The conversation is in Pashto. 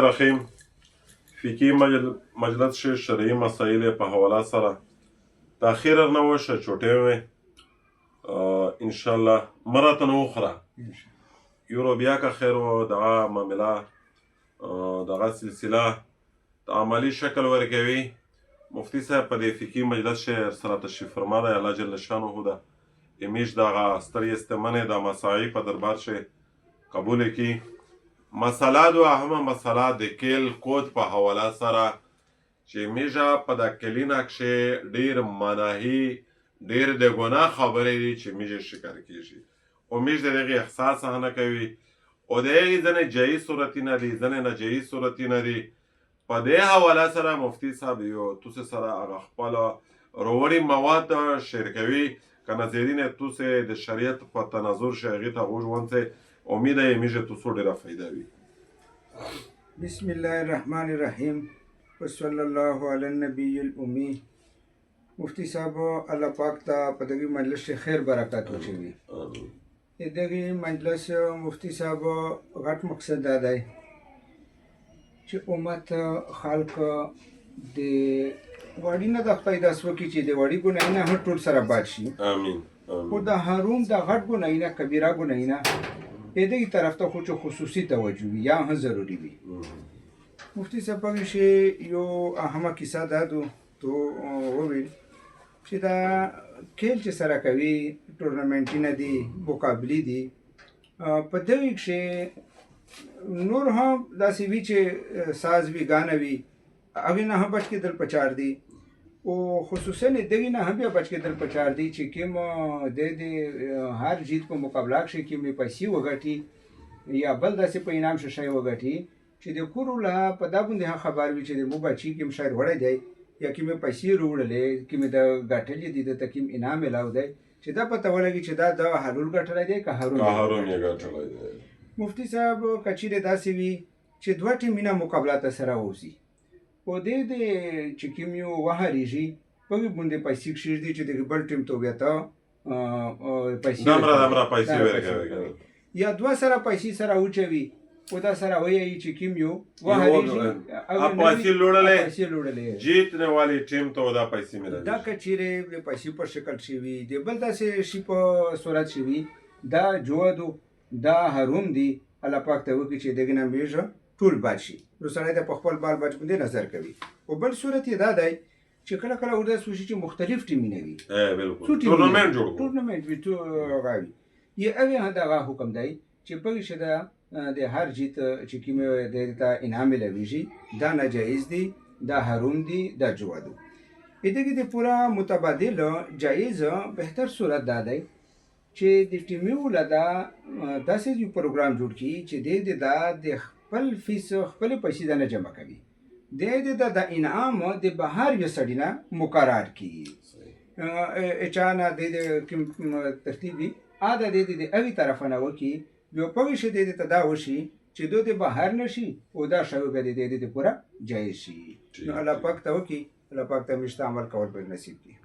رحیم فقهي مجلس شه شرعي مسایل په حواله سره تاخیر نه وشه چوټې وې ان شاء الله مرة اخرى یورو بیا که خیر و دغه معامله دغه سلسله عملی شکل ورکوي مفتی صاحب په دې فقهي مجلس شه سره تشریف فرما دی الله جل شانه ده امیش دغه ستړې استمنې د مساعی په دربار شه قبول کی مسله دو اهمه مسله د کیل کود په حواله سره چې میژه په د کلینه کښې ډېر مناهي ډېر د ګناه خبرې دي چې میژه شکر کېږي او میژ د هغې احساس هم نه کوي او د هغې ځینې جایز صورتونه دي ځینې ناجایز صورتونه دي په دې حواله سره مفتی صاحب یو توسې سره هغه خپله روړي مواد شیر کوي که ناظرین توسې د شریعت په تناظر شي هغې ته غوږ ونڅئ امید ہے میجھے تو سو ڈیرا فائدہ بھی بسم اللہ الرحمن الرحیم وصلی اللہ علی النبی الامی مفتی صاحب اللہ پاک تا پدگی مجلس سے خیر برکات ہوچوی دغی مجلس مفتی صاحب غټ مقصد دا دی چې امت خالق د وړي نه د خدای داس وکړي چې د وړي ګناه نه هم ټول سره باد شي آمین خو د حروم د غټ ګناه نه کبیره ګناه نه دې طرف ته خو چې خصوصي توجه وي یا هم ضروري وي مفتی صاحب په شی یو اهمه کیسه دا تو وویل چې دا کیل چې سره کوي ټورنمنټونه دي مقابلې دي په دې کې نور هم داسې وي چې ساز وي ګانه وي هغې نه هم بچ کېدل پچار دي او خصوصا دغې نه هم بیا بچ کېدل پچار دي چې کوم د هر جیت په مقابله کښې کومې پیسې وګټي یا بل داسې په انعام شه شی وګټي چې د کور له په دا باندې هم خبر وي چې د مو بچي کوم شاید وړی دی یا کومې پیسې راوړلې کومې د ګټلې دي درته کوم انعام میلاو دی چې دا پته ولګي چې دا د حلول ګټلی دی که هارون یې ګټلی دی مفتی صاحب که چیرې داسې وي چې دوه ټیمونه مقابله ته سره اوسي او دې چې کوم یو وهارېږي په هغې باندې پیسې کښېږدي چې د بل ټیم ته بیا ته پیسې یا دوه سره پیسې سره اوچوي او دا سره وایي چې کوم یو وهارېږي پیسې لوړلې جیت نه والی ټیم ته دا پیسې میلاوي دا که چیرې د پیسې په شکل شوي د بل داسې شي په صورت شوي دا جوادو دا حروم دي الله پاک ته وکړي چې دغې نه میژه ټول باد شي نو سړی د په خپل بال بچ باندې نظر کوي او بل صورت یې دا دی چې کله کله وداسې وشي چې مختلف ټیمونه وي ټورنمنټ وي هغه وي یا هغې هم دغه حکم دی چې په هغې د هر جیت چې کومې دې ته انعام میلاویږي دا ناجایز دي دا حروم دي دا جوا دي دغې د پوره متبادل جایز بهتر صورت دا دی چې د ټیمونو له دا داسې یو پروګرام جوړ کړي چې دا د خپل فیس خپل پیسې دا نه جمع کوي د انعام د بهر یو سړي نه مقرر کړي چا نه د کوم ترتیب وي د هغې طرفه نه وکړي بیا په هغې شي ته دا وشي چې دو د بهر نه شي او دا شی بیا د پوره جایز شي نو الله پاک ته وکړي الله پاک ته موږ ته عمل کول به نصیب کړي